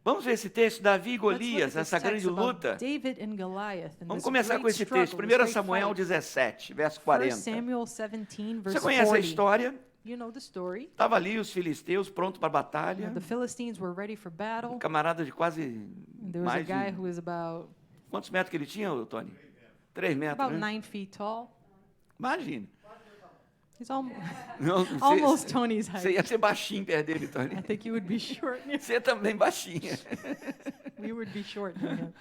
Vamos ver esse texto, Davi e Let's look at Golias, this essa grande text about luta. David and Goliath and Vamos this começar great com esse texto, struggle, this 1 great Samuel fight. 17, verso 1 40. Samuel 17, Você verse conhece a 40. história? You know the story. Estava ali os filisteus prontos para a batalha. The Philistines were ready for battle. Um camarada de quase And there was a mais guy de... who was about Quantos metros que ele tinha, Tony? 3 metros, about né? 9 feet tall. Imagina. He's almost, Não, almost Tony's Você height. ia ser baixinho perto dele, I Tony. think you would be short. Você também baixinha. We would be short than him.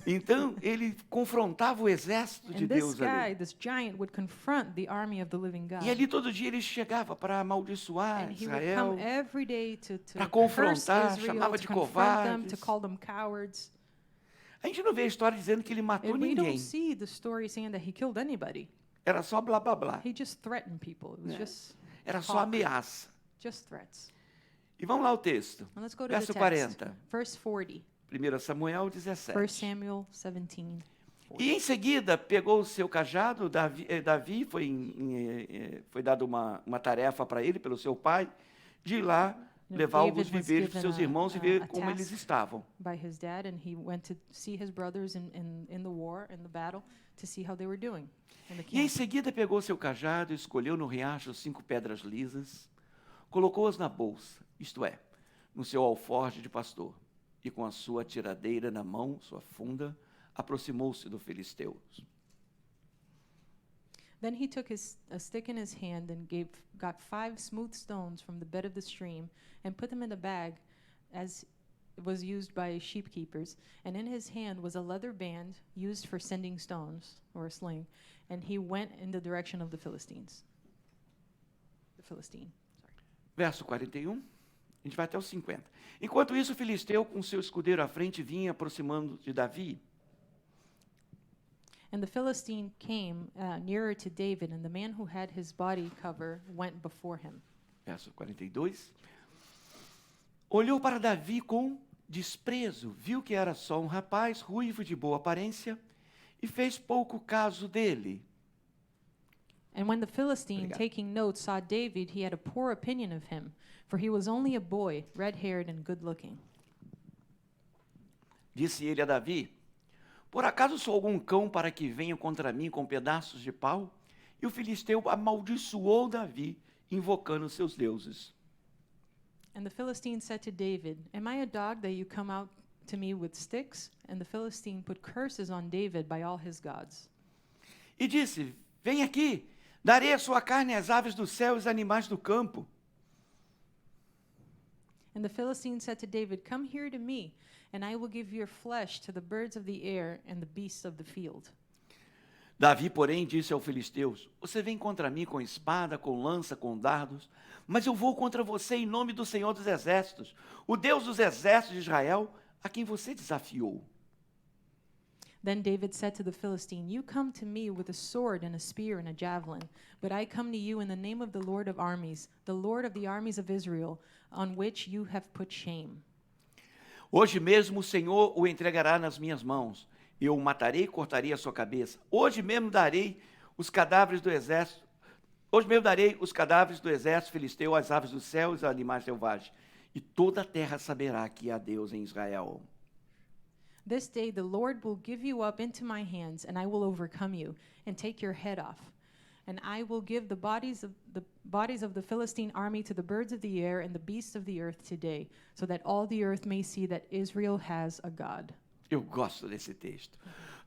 Então, ele confrontava o exército de And this Deus guy, ali. this giant, would confront the army of the living God. E ali todo dia ele chegava para amaldiçoar And he would Israel. come every day to Para curse confrontar, Israel, chamava to de confront them, to covardes. call them cowards. A gente não vê a história dizendo que ele matou And we ninguém. don't see the story saying that he killed anybody. Era só blá blá blá. He just threatened people. It was just Era só talk, ameaça. just threats. E vamos lá ao texto. Now let's go to Verso the text. 40. Verse 40. 1 Samuel 1 17. Samuel 17. E em seguida pegou o seu cajado, Davi foi dado uma tarefa para ele, pelo seu pai, de ir lá levar David alguns was viveiros para given seus irmãos e ver como task eles estavam. by his dad, and he went to see his brothers in the war, in the battle, to see how they were doing in the E em camp. seguida pegou seu cajado, escolheu no riacho 5 pedras lisas, colocou-as na bolsa, isto é, no seu alforje de pastor, e com a sua tiradeira na mão, sua funda, aproximou-se do filisteu. Then he took a stick in his hand and got 5 smooth stones from the bed of the stream and put them in a bag as was used by sheep keepers. And in his hand was a leather band used for sending stones, or a sling. And he went in the direction of the Philistines. The Philistine. Verso 41, a gente vai até o 50. Enquanto isso, o filisteu, com seu escudeiro à frente, vinha aproximando de Davi. And the Philistine came nearer to David, and the man who had his body cover went before him. Verso 42. Olhou para Davi com desprezo, viu que era só um rapaz ruivo de boa aparência e fez pouco caso dele. And when the Philistine, Obrigado. taking note, saw David, he had a poor opinion of him, for he was only a boy, red-haired and good-looking. Disse ele a Davi: por acaso sou algum cão para que venha contra mim com pedaços de pau? E o filisteu amaldiçoou Davi, invocando seus deuses. And the Philistine said to David, am I a dog that you come out to me with sticks? And the Philistine put curses on David by all his gods. E disse: vem aqui, darei a sua carne às aves do céu e aos animais do campo. And the Philistine said to David, come here to me, and I will give your flesh to the birds of the air and the beasts of the field. Davi, porém, disse aos filisteus: você vem contra mim com espada, com lança, com dardos, mas eu vou contra você em nome do Senhor dos Exércitos, o Deus dos exércitos de Israel, a quem você desafiou. Then David said to the Philistine, you come to me with a sword and a spear and a javelin, but I come to you in the name of the Lord of armies, the Lord of the armies of Israel, on which you have put shame. Hoje mesmo o Senhor o entregará nas minhas mãos. Eu o matarei e cortarei a sua cabeça. Hoje mesmo darei os cadáveres do exército. Hoje mesmo darei os cadáveres do exército filisteu às aves do céu e aos animais selvagens. E toda a terra saberá que há Deus em Israel. This day the Lord will give you up into my hands, and I will overcome you, and take your head off. And I will give the bodies of the Philistine army to the birds of the air and the beasts of the earth today, so that all the earth may see that Israel has a God. Eu gosto desse texto.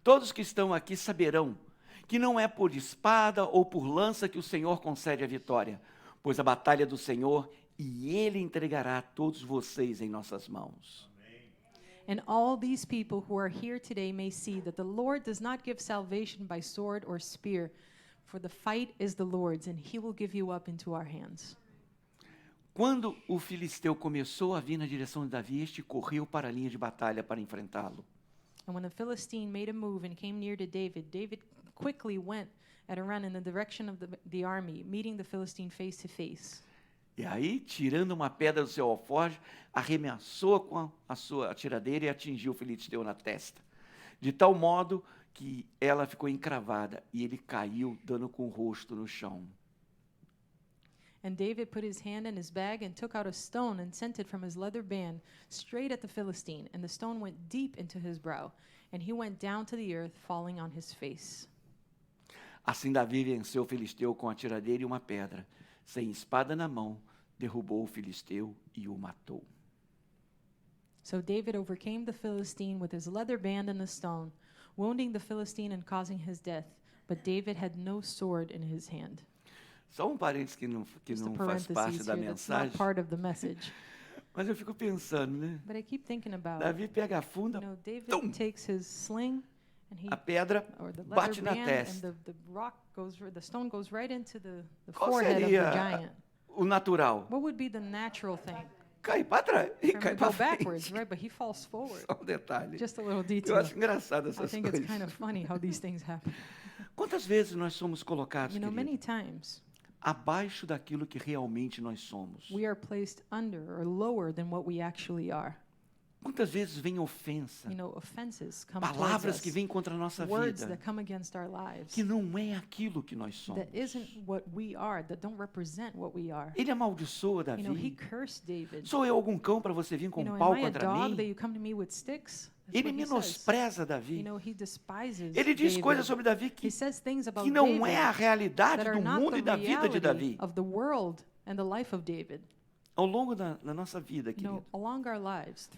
Todos que estão aqui saberão que não é por espada ou por lança que o Senhor concede a vitória, pois a batalha é do Senhor e Ele entregará todos vocês em nossas mãos. And all these people who are here today may see that the Lord does not give salvation by sword or spear, for the fight is the Lord's, and He will give you up into our hands. Quando o filisteu começou a vir na direção de Davi, este correu para a linha de batalha para enfrentá-lo. And when the Philistine made a move and came near to David, David quickly went at a run in the direction of the army, meeting the Philistine face to face. E aí, tirando uma pedra do seu alforje, arremessou com a sua tiradeira e atingiu o filisteu na testa, de tal modo que ela ficou encravada e ele caiu, dando com o rosto no chão. And David put his hand in his bag and took out a stone and sent it from his leather band straight at the Philistine. And the stone went deep into his brow, and he went down to the earth, falling on his face. Assim Davi venceu o filisteu com a tiradeira e uma pedra. Sem espada na mão, derrubou o filisteu e o matou. So David overcame the Philistine with his leather band and a stone, wounding the Philistine and causing his death. But David had no sword in his hand. Só um parênteses que Just a não faz parte parenthesis da here that's not mensagem, part of the message. mas eu fico pensando, né? But I keep thinking about, Davi pega a funda, David tum! takes his sling and he a pedra or the bate leather na band, and testa. the rock goes, the stone goes right into the Qual forehead of the seria giant. o natural? What would be the natural thing? Cai para trás e For him cai to para go backwards, frente. right? But he falls forward. Só um detalhe. Just a little Eu detail. acho engraçado I essas think it's coisas. kind of funny how these things happen. Quantas vezes nós somos colocados, You know, querido, many times abaixo daquilo que realmente nós somos? we are placed under or lower than what we actually are. Quantas vezes vem ofensa, You know, offenses come towards palavras us, que vêm contra a nossa words vida, that come against our lives que não é aquilo que nós somos? that isn't what we are, that don't represent what we are. Ele amaldiçoa You know, he Davi. cursed David. Sou eu algum cão para você vir com You know, um pau am I a contra dog that mim? you come to me with sticks? That's Ele what he says. menospreza You Davi. know, he despises Ele diz David. coisas sobre Davi He que says things about não David é a realidade that are do not mundo the e da vida de reality Davi. of the world and the life of David. Ao longo da nossa vida, You know, querido, along our lives, nós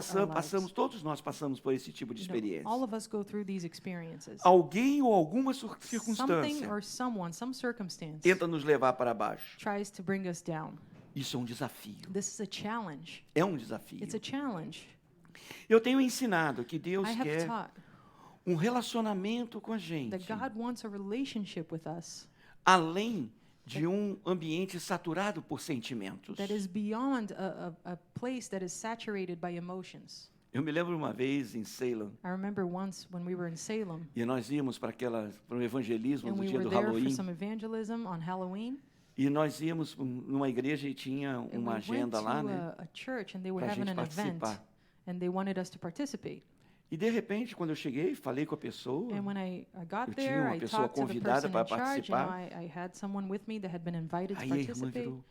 throughout our lives, todos nós passamos por esse tipo de you know, all experiência. of us go through these experiences. Alguém ou alguma Something circunstância or someone, some circumstance tenta nos levar para baixo. tries to bring us down. Isso é um desafio. This is a challenge. É um desafio. It's a challenge. Eu tenho ensinado que Deus I have quer taught um relacionamento com a gente, that God wants a relationship with us além de um ambiente saturado por sentimentos. that is beyond a place that is saturated by emotions. Eu me lembro uma vez em Salem, I remember once when we were in Salem e nós íamos para o evangelismo and no we dia were do there for Halloween, some evangelism on Halloween. e nós íamos numa igreja e tinha And uma we went agenda to lá, né, a church and they were pra having gente an event participar. and they wanted us to participate. E de repente, quando eu cheguei, falei com a pessoa, And when I got Eu tinha there, uma I pessoa talked to the convidada person para in charge. You know, participar. I had someone with me that had been invited to aí a irmã participate. virou,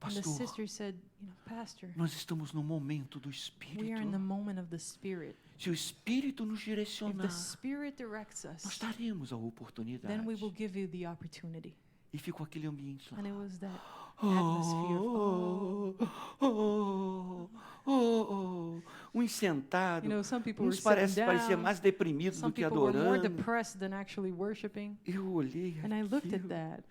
And the pastor, sister said, you know, Pastor, nós estamos no momento do we are in the Espírito. moment of the Spirit. Se o Espírito nos If direcionar, the Spirit directs nós us, daremos a oportunidade. then we will give you the opportunity. E ficou aquele ambiente lá. And it was that atmosphere of, Uns sentados, you know, some people were uns sitting pareciam down, mais deprimidos some do que people were more adorando. depressed than actually worshiping. Eu olhei And I looked at aquilo, that,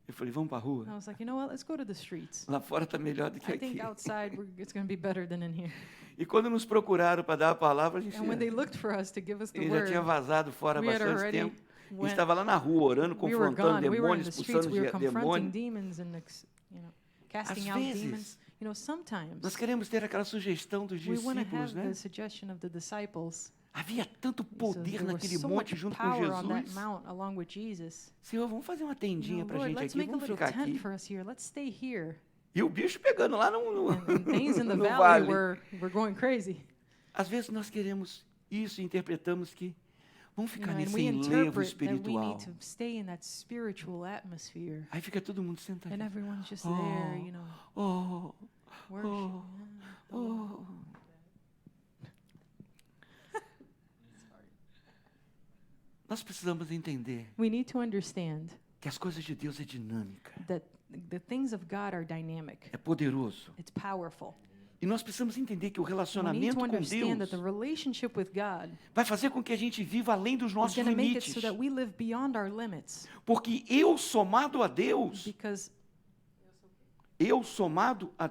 eu falei, vamos para a rua? and I was like, you know what, let's go to the streets. Lá fora está melhor do que I aqui. think outside it's going to be better than in here. E quando nos procuraram para dar a palavra, a gente And when they looked for us to give us the ele já tinha word, vazado fora há we had bastante already tempo. A gente went, estava lá na rua orando, we were confrontando gone, we were in demônios, the streets, expulsando we were confronting demônios. demons and, you know, casting Às out vezes, demons. You know, sometimes nós queremos ter aquela sugestão dos we want to discípulos, have né? the suggestion of the disciples. Havia tanto So poder there was naquele so monte much junto com power on that Jesus. mount along with Jesus. Senhor, vamos fazer uma You tendinha know, para a Lord, gente let's aqui, make a vamos little ficar tent aqui. for us here. Let's stay here. E o bicho pegando lá And things in the no valley vale. were going crazy. Às vezes nós queremos isso e interpretamos que vamos You ficar know, and nesse we enlevo interpret that we espiritual. need to stay in that spiritual atmosphere. Aí fica todo mundo sentado. And everyone's just there, you know, Oh, worshiping. oh. Nós precisamos entender We need to understand que as coisas de Deus é dinâmica, that the things of God are dynamic. é poderoso. It's powerful. E nós precisamos entender que o We need relacionamento to com understand that the Deus relationship with God vai fazer com que a gente viva além dos is nossos going to make it limites. so that we live beyond our limits. Porque eu somado a Deus, Because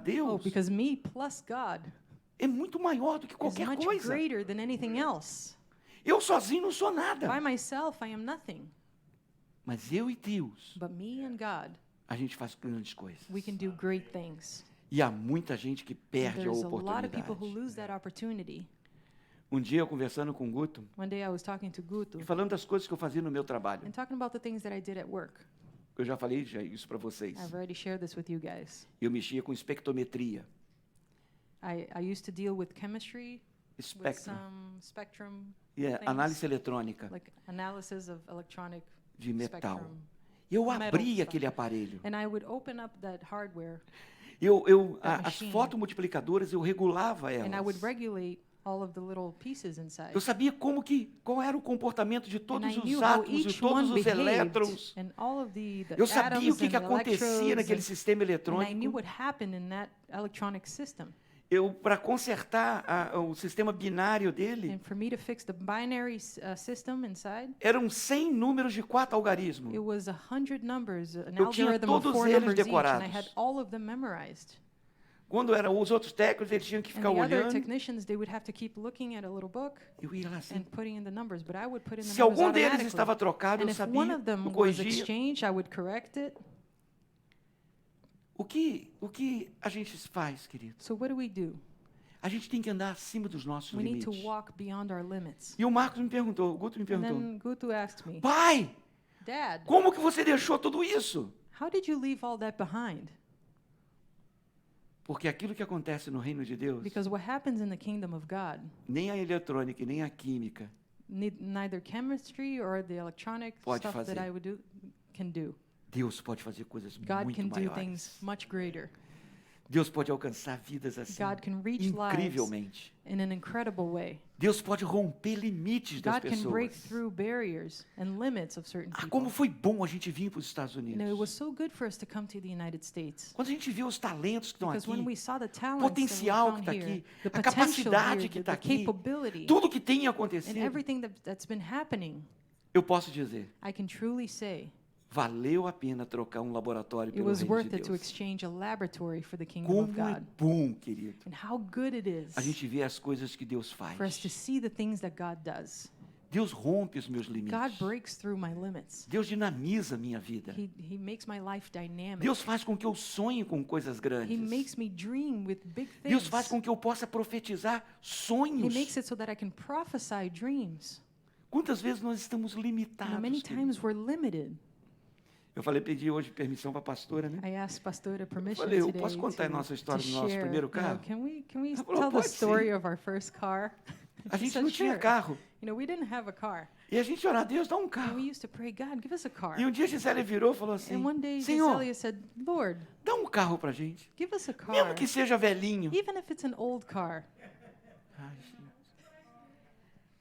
Deus, me plus God é muito maior do que is qualquer much coisa. greater than anything else. Eu sozinho não sou nada. By myself, I am nothing. Mas eu e Deus, But me and God, a gente faz grandes coisas. we can do great things. E há muita gente que And perde a there's a lot of people who oportunidade. lose that opportunity. Um dia eu conversando com o Guto, One day I was talking to Guto e falando das coisas que eu fazia no meu trabalho. and talking about the things that I did at work. Eu já falei isso para vocês. I've already shared this with you guys. Eu mexia com espectrometria, I used to deal with chemistry, with espectro, some spectrum, e things. análise eletrônica like analysis of electronic de metal. spectrum. Eu metal abria stuff. aquele aparelho. And I would open up that hardware As machine. fotomultiplicadoras, eu regulava and I would elas. regulate all of the little pieces inside. Eu sabia qual era o comportamento de And todos I knew os how átomos, de each todos one os behaved, elétrons. and all of the Eu sabia o atoms que and acontecia electrodes, naquele sistema and I knew eletrônico. what happened in that electronic system. Para consertar o sistema binário dele, And for me to fix the binary system inside, eram 100 números de 4 algarismos. it was 100 numbers, an Eu tinha algorithm of todos 4 eles numbers each, and I decorados. had all of them memorized. Quando eram os outros técnicos, eles tinham que And ficar the other olhando. technicians, they would have to keep looking at a little book Eu ia lá assim. and putting in the numbers, but I would put in the Se numbers algum deles automatically. estava trocado, And eu if one sabia, of them eu was corrigia. exchanged, I would correct it. O que a gente faz, querido? So what do? A gente tem que andar acima dos nossos We need to limites. walk beyond our limits. E o Marcos me perguntou, o Guto me And perguntou, then Gutu asked me, pai, Dad, como que você deixou tudo isso? how did you leave all that behind? Porque aquilo que acontece no reino de Deus, Because what happens in the kingdom of God, nem a eletrônica e nem a química neither chemistry or the electronic Pode stuff fazer. that I would do can do. Deus pode fazer coisas God muito can do maiores. things much greater. Deus pode alcançar vidas assim, God can reach lives incrivelmente. in an incredible way. Deus pode romper limites das God can break pessoas. through barriers and limits of certain Ah, people. como foi bom a gente vir para os Estados You know, it was Unidos. so good for us to come to the United States. Quando a gente viu os talentos que estão Because when aqui, we saw the o talents that potencial we que found está here, aqui, the a potential capacidade here, que the está aqui, capability, tudo que tem and acontecido, everything that's been happening, eu posso dizer, I can truly say valeu a pena trocar um laboratório it pelo was reino de worth it to Deus. exchange a laboratory for the kingdom of Como é God. bom, querido, And how good it is a gente vê as coisas que Deus faz. for us to see the things that God does. Deus rompe os meus God limites. breaks through my limits. Deus dinamiza a minha vida. He makes my life dynamic. Deus faz com que eu sonhe com coisas He grandes. makes me dream with big Deus things. faz com que eu possa profetizar He sonhos. makes it so that I can prophesy dreams. Quantas vezes nós estamos You know, limitados? many querido? times we're limited. Eu pedi hoje permissão para a pastora, né? I asked Pastora permission falei, eu today posso contar a to nossa história do nosso share. primeiro You know, carro? can we Ela falou, tell the "Pode story sim." of our first car? A She gente said, não tinha "Sure." carro. You know, we didn't have a car. E a gente orava, Deus, dá um And carro. we used to pray, God, give us a car. E um dia a Gisele virou e falou assim, And one day Senhor, Gisele said, Lord, dá um carro pra gente. give us a car. Mesmo que seja velhinho. Even if it's an old car. Ai, gente.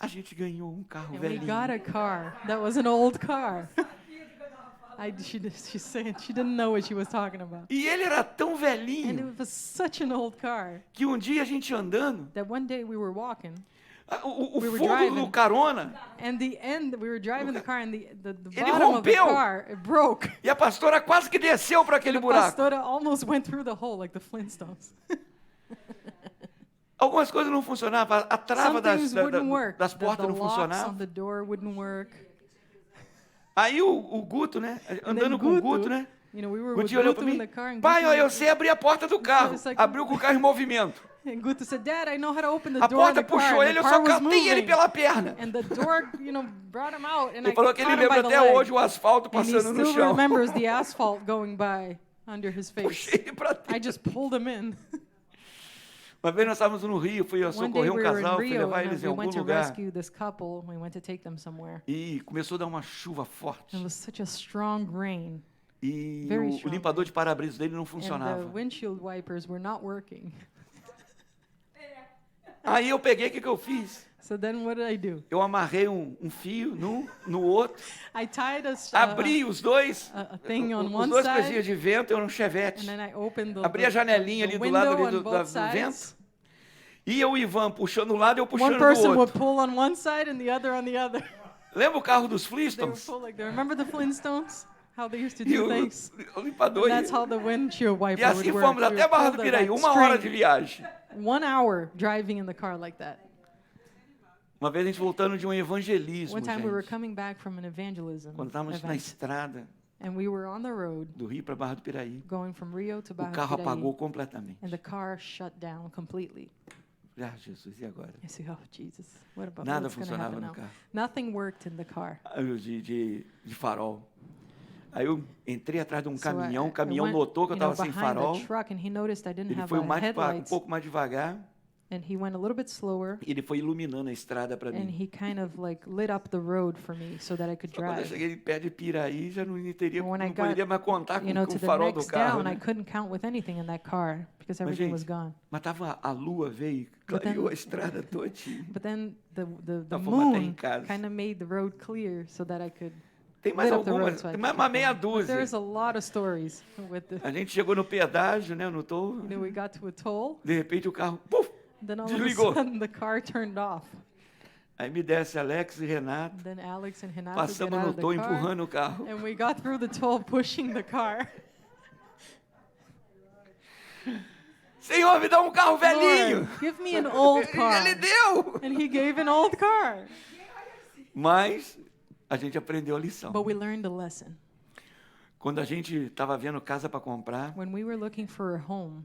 A gente ganhou um carro And we velhinho. got a car that was an old car. She said she didn't know what she was talking about. E ele era tão And velhinho it was such an old car que um dia a gente andando, that one day we were walking, o We were fundo do driving. carona, and the end, we were driving the car, and the Ele bottom of the rompeu. car, it broke. e a pastora quase que desceu para aquele The buraco. pastora almost went through the hole like the Flintstones. Algumas coisas não funcionavam, a trava Some das, things da- wouldn't da- work. das The portas não locks funcionavam. on the door wouldn't work. Aí o Guto, né, And andando then com o Guto, né, You know, we were o with Gutinho olhou Guto para in mim, the car, and pai, Guto, ó, eu sei abrir a porta do carro. it's like- Abriu com o carro em movimento. and Guto said, Dad, I know how to open the A door of porta the car. puxou And ele, the eu car só was catei ele moving. pela perna. And the door, brought him out, and Ele I falou que ele caught him by lembra the até leg. hoje o asfalto And he passando no still chão. remembers the asphalt going by under his face. Puxei ele para I just pulled him in. Uma vez nós estávamos no Rio, fui One day socorrer um we were in casal, fui Rio, levar and eles em we algum went to lugar. rescue this couple. We went to take them somewhere. E começou a dar uma chuva forte. It was such a strong rain, E Very o strong. limpador de para-brisa dele não and the funcionava. windshield wipers were not working. Aí eu peguei, o que eu fiz? So then what did I do? Eu amarrei um fio no outro, I tied abri os dois, a thing on os one dois side, coisinhas de vento, era um chevette. and then I opened the, Abri a janelinha ali do lado ali do both vento. sides. E o Ivan puxando um lado e eu puxando One do person would outro. pull on one side and the other on the other. Lembra o carro dos They would Flintstones? pull like that. Remember the Flintstones? How they used to E do o things? limpador. And that's how the windshield wiper E assim would work. fomos We até would Barra pull do the, Piraí, that 1 hora de string. viagem. 1 hour driving in the car like that. Uma vez a gente voltando de um evangelismo, One time we were gente. coming back from an evangelism Quando estávamos na event, estrada and we were on the road do Rio para Barra do Piraí, going from Rio to o Barra carro do apagou Piraí, completamente. and the car shut down completely. Ah, Jesus, e agora? I said, oh, Jesus, what about Nada what's going to funcionava happen no now? carro. Nothing worked in the car. De farol. Aí eu entrei atrás de um So I- caminhão, o I caminhão went, notou que eu you know, estava sem behind farol. the truck, and he noticed I didn't Ele have foi um headlights. pouco mais devagar. And he went a little bit slower, Ele foi iluminando a estrada para and mim. he kind of like lit up the road for me so that I could Quando eu drive. cheguei perto de Piraí, já não teria, And when I não got, poderia mais contar you know, com to o the farol do next carro. down, I Né? couldn't count with anything in that car because Mas, everything was gente, gone. mas tava, a lua veio, But clareou then- a estrada todinha. But then the Nós fomos até em moon casa. kind of made the road clear so that I could Tem mais lit up the road algumas, so I tem could mais keep uma meia going. But there's dúzia. a lot of stories with the, A gente chegou no pedágio, né, no touro. you know, we got to a toll, De repente o carro, puf, then all of a desligou. sudden the car turned off. Aí me desce Alex e Renato, Then Alex and Renato get passamos out no of the touro car, empurrando o carro. and we got through the toll pushing the car. Senhor, me dá um carro velhinho. Lord, give me an old car. Ele deu. And he gave an old car. Mas a gente aprendeu a lição. But we learned a lesson. Quando a gente estava vendo casa para comprar, When we were looking for a home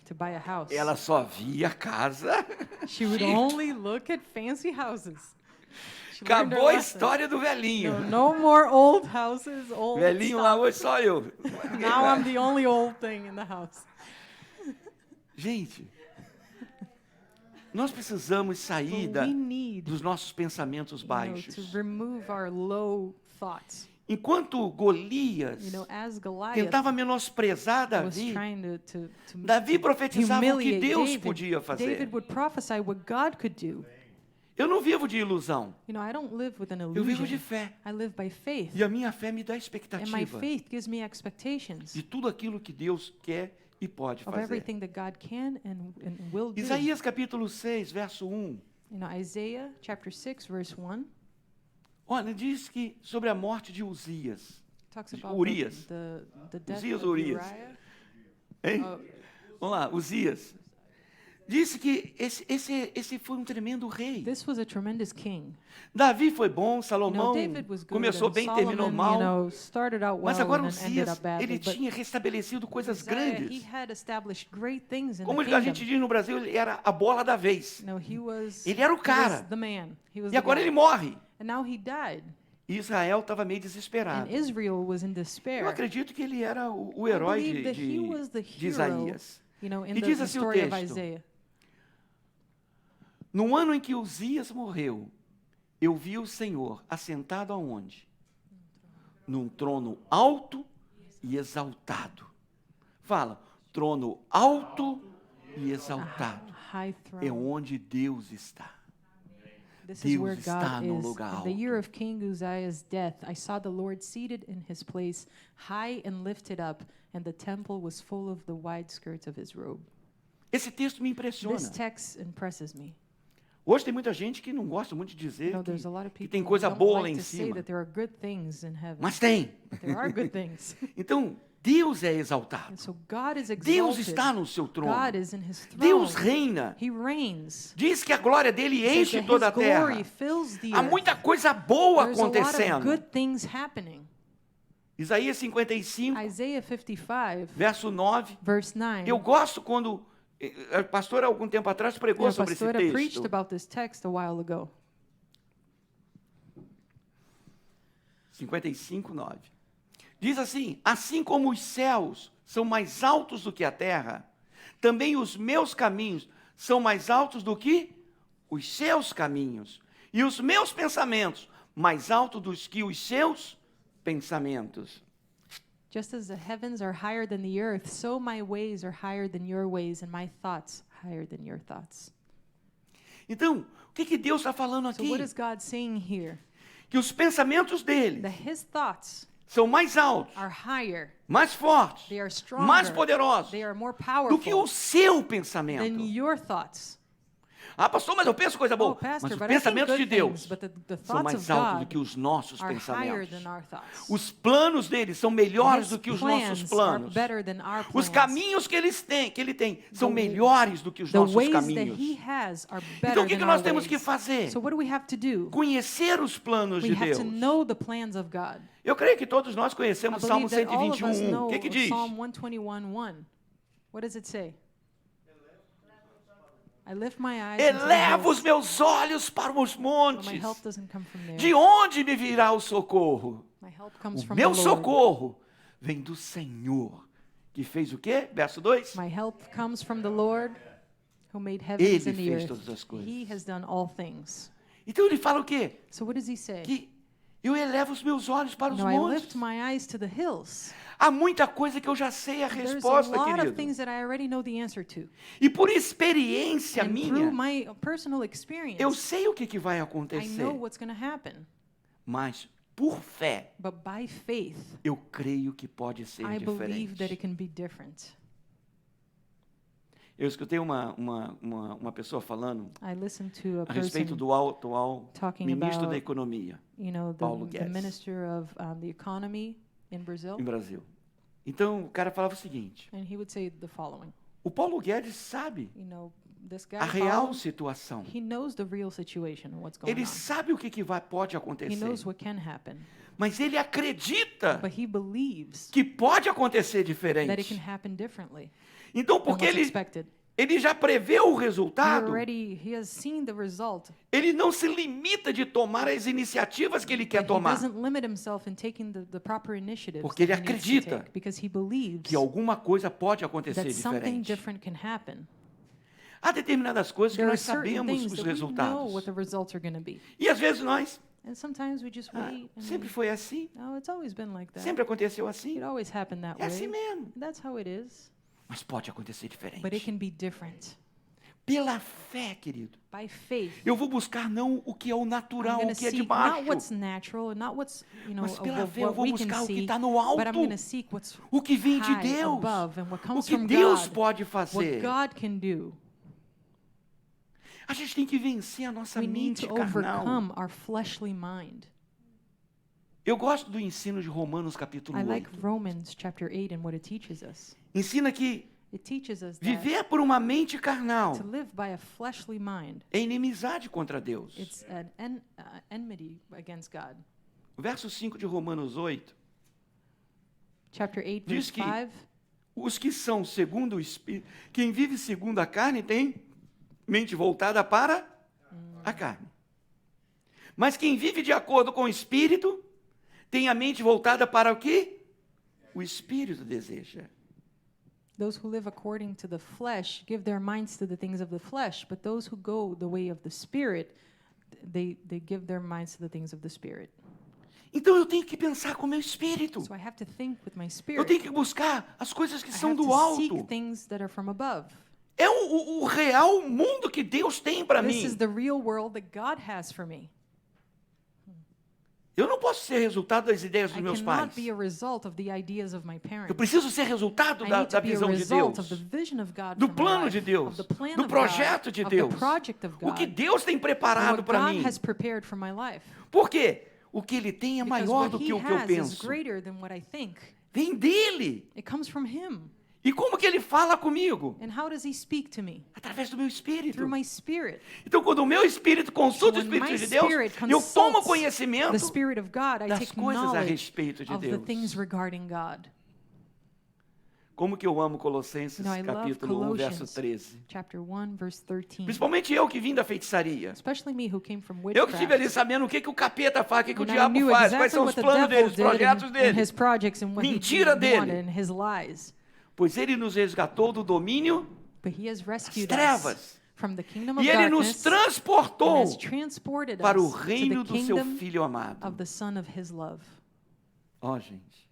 to buy a house, ela só via casa. she would only look at fancy houses. She learned her Acabou a lesson. história do velhinho. No more old houses, old Velhinho lá, stuff. hoje só eu. Now I'm the only old thing in the house. Gente, nós precisamos sair But we need, dos nossos pensamentos to baixos. remove our low thoughts. Enquanto Golias As Goliath tentava menosprezar was Davi, trying to Davi profetizava o que humiliate Deus David, podia fazer. David would prophesy what God could do. Eu não vivo de ilusão, I don't live with an eu vivo de illusion. fé. I live by faith. E a minha fé me dá And my expectativa faith gives me expectations de tudo aquilo que Deus quer e pode of fazer. everything that God can and will do. Isaías capítulo 6, verso 1. Isaiah chapter 6, verse 1 Olha, diz que sobre a morte de Uzias. talks about Urias. the death Uzias of ou Urias? Uriah. Hein? Oh, Vamos lá, Uzias. Disse que esse foi um tremendo rei. this was a tremendous king. Davi foi bom, Salomão David was good. começou and bem, terminou Solomon, mal. started out well Mas agora and then ended Uzias, up badly. ele But tinha restabelecido coisas Uzziah, he grandes. had established great things in Como the a kingdom. gente diz no Brasil, ele era a bola da vez. Ele Ele era o cara. He was the man. He was E the agora guy. ele morre. And now he died. E Israel estava meio desesperado. And Israel was in Eu despair. acredito que ele era o I herói believe that he was the de hero, Isaías. in E the diz assim o story of texto. Isaiah. No ano em que Uzias morreu, eu vi o Senhor assentado aonde? Num trono alto e exaltado. Fala, trono alto e exaltado. High É throne. onde Deus está. This is Deus where está God no is. lugar In the alto. year of King Uzziah's death, I saw the Lord seated in his place, high and lifted up, and the temple was full of the wide skirts of his robe. Esse texto me impressiona. This text impresses me. Hoje tem muita gente que não gosta muito de dizer There's a lot of que people tem who coisa don't boa lá like em to say cima. that there are good things in heaven. Mas tem. But there are good things. Então, Deus é exaltado. And so God is exalted. Deus está no seu trono. God is in his throne. Deus reina. He reigns. Diz que a glória dele It says enche that toda a his glory terra. fills the Há earth. muita coisa boa There's a lot of acontecendo. good things happening. Isaías 55, Isaiah 55, verso 9. verse 9. Eu gosto quando a pastora, algum tempo atrás, pregou A sobre esse pastora preached texto. about this text a while ago. 55, 9. Diz assim: assim como os céus são mais altos do que a terra, também os meus caminhos são mais altos do que os seus caminhos, e os meus pensamentos mais altos do que os seus pensamentos. Just as the heavens are higher than the earth, so my ways are higher than your ways, and my thoughts higher than your thoughts. Então, o que Deus está falando So aqui? what is God saying here? Que os pensamentos dele That his thoughts são mais altos, are higher, mais fortes, they are stronger, mais poderosos they are more do que o powerful seu than pensamento. your thoughts. Ah, pastor, mas eu penso coisa Oh, boa. pastor, Mas os but I think pensamentos good de Deus things, but the são thoughts mais of altos do God que os nossos are higher pensamentos. than our thoughts. Os planos dele são melhores His do que os plans nossos are planos. better than our Os plans. caminhos que ele tem são The- melhores do que os The nossos ways that caminhos. he has are better Então o que than nós our temos ways. que fazer? So what do we have to do? Conhecer os planos We de have Deus. to know the plans of God. Eu creio que todos nós I conhecemos o Salmo believe that all of us 121. know O que diz? Psalm 121:1. What does it say? I lift my eyes into the Eleva os hills, meus olhos para os but my montes. help doesn't come from there. De onde me virá o socorro? My help comes O from meu the Lord. socorro vem do Senhor, que fez o quê? Verso 2. My help comes from the Lord who made heavens Ele and the fez earth. todas as coisas. He has done all things. Então ele fala o quê? So what does he say? Que eu elevo os meus olhos para os No, I lift montes. my eyes to the hills. Há muita coisa que eu já sei a There's a resposta, lot of querido. things that I already know the answer to. E por experiência And through minha, my personal eu experience, sei o que vai I acontecer. know what's going to happen. Mas por fé, But by faith, eu creio que pode ser I believe that it diferente. can be different. Eu escutei uma pessoa falando I listened to a a respeito person do atual talking ministro da about, Economia the Paulo Guedes. minister of the economy in Brazil, em Brasil. Então o cara falava o seguinte: and he would say the following. o Paulo Guedes sabe This guy, a real Paulo, situação. he knows the real situation and what's going Ele on. sabe o que pode He acontecer. knows what can happen, Mas ele acredita but he believes que pode acontecer that it can diferente. happen differently Então, than porque what's ele expected. já preveu o resultado, He has seen the result, ele não se limita de tomar as iniciativas que ele quer but he tomar. doesn't limit himself in taking the proper initiatives Porque ele that he needs to acredita take, because he believes Que alguma coisa pode acontecer that something diferente. different can happen. Há determinadas coisas que There are nós certain sabemos things os that we know resultados. what the results are going to be. E às vezes nós, And sometimes we just wait and sempre we, foi assim, oh, it's always been like that. sempre aconteceu assim. It always happened that É assim way. mesmo. That's how it is. Mas pode acontecer diferente. But it can be different. Pela fé, querido. By faith. Eu vou buscar não o que é o I'm natural, going o to que é de seek not baixo, what's natural and not what's, mas pela of fé eu what vou we can buscar o que see, está no but I'm alto, going to seek what's o que vem de high Deus, above and what o comes que from Deus God, pode what fazer. God can do. A gente tem que vencer a nossa We need mente to carnal. overcome our fleshly mind. Eu gosto do ensino de Romanos capítulo I like 8. Romans chapter 8 and what it teaches us. Ensina que It teaches us that viver por uma mente carnal to live by a fleshly mind, é inimizade contra Deus. it's an enmity against God. O verso 5 de Romanos 8, Chapter 8, Diz verse que 5. os que são segundo o Espírito, quem vive segundo a carne tem mente voltada para a carne. Mas quem vive de acordo com o Espírito tem a mente voltada para o que o Espírito deseja. Those who live according to the flesh give their minds to the things of the flesh, but those who go the way of the Spirit, they give their minds to the things of the Spirit. Então eu tenho que pensar com o meu espírito. So I have to think with my Eu spirit. tenho que buscar as coisas que I são have do to alto. seek things that are from above. É o real mundo que Deus tem para This mim. is the real world that God has for me. Eu não posso ser resultado das ideias dos I meus cannot pais. be a result of the ideas of my Eu parents. preciso ser resultado I da need to be a visão de result Deus, of the vision of God do for my plano life, de Deus, of the plan do of projeto God, de of Deus, the project of o que God, Deus tem and preparado what para God mim. has prepared for my life. Por quê? O que Ele tem é Because maior what do He que o que eu has is penso. greater than what I think. Vem dele. It comes from Him. E como que Ele fala comigo? And how does He speak to me? Através do meu espírito. Through my spirit. Então, quando o meu espírito consulta o When my Espírito de Deus, spirit eu tomo consults conhecimento the Spirit of God, I das take coisas a knowledge respeito de of the Deus. things regarding God. Como que eu amo Colossenses I love capítulo 1, verso Colossians. 13. Chapter 1, verse 13. Principalmente eu que vim da feitiçaria. Especially me who came from Eu que estive ali witchcraft. sabendo o que o capeta faz, o que o And I diabo knew faz, quais exactly são os what the planos devil dele, os did projetos and dele. his projects and what Mentira he dele. wanted and his lies. Pois ele nos resgatou do domínio But he has das rescued trevas. us from the kingdom of E ele nos darkness and transportou has transported para o us to reino the do seu kingdom Filho amado. of the Son of His love. Ó, gente.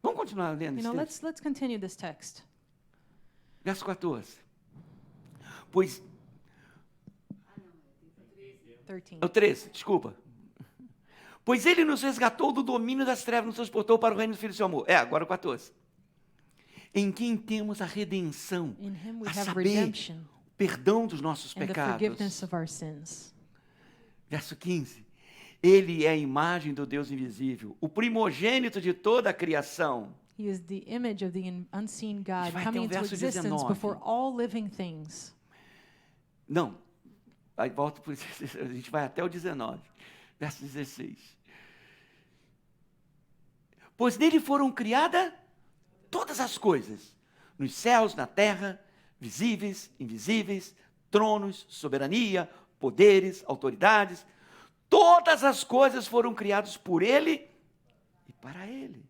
Vamos continuar lendo You esse know, texto. let's continue this text. Verso 14. Pois, 13. o 13, desculpa. Pois ele nos resgatou do domínio das trevas, nos transportou para o reino do Filho do seu amor. Agora o 14. Em quem temos a redenção, In Him we a have saber, redemption o perdão dos nossos and the pecados. forgiveness of our sins. Verso 15. Ele é a imagem do Deus invisível, o primogênito de toda a criação. He is the image of the unseen God vai até coming o into verso existence 19. before all living things. Não, aí volta por a gente vai até o 19, verso 16. Pois nele foram criadas todas as coisas, nos céus, na terra, visíveis, invisíveis, tronos, soberania, poderes, autoridades. Todas as coisas foram criadas por ele e para ele.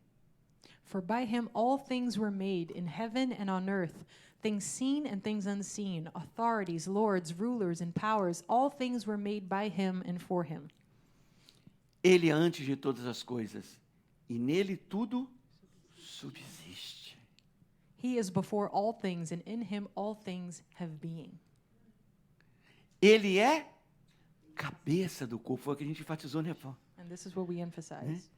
For by Him all things were made, in heaven and on earth, Things seen and things unseen, authorities, lords, rulers, and powers, all things were made by him and for him. Ele é antes de todas as coisas, e nele tudo subsiste. He is before all things, and in him all things have being. Ele é cabeça do corpo, foi o que a gente enfatizou, né, Paulo? And this is what we emphasize.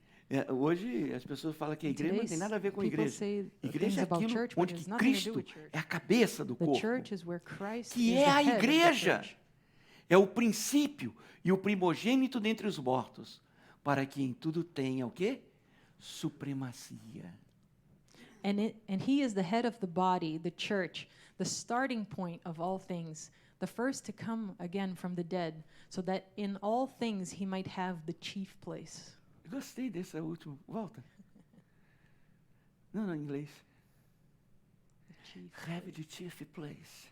Hoje as pessoas falam que a igreja não tem nada a ver com a People igreja. say Igreja things é about aquilo church, but onde it has que nothing to do Cristo with church. é a cabeça do The corpo, church is where Christ que is é the a head of the igreja. church. É o princípio e o primogênito dentre os mortos, para que em tudo tenha o quê? Supremacia. And he is the head of the body, the church, the starting point of all things, the first to come again from the dead, so that in all things he might have the chief place. Gostei dessa última. Volta. Não, em inglês. The chief. Have the chief place.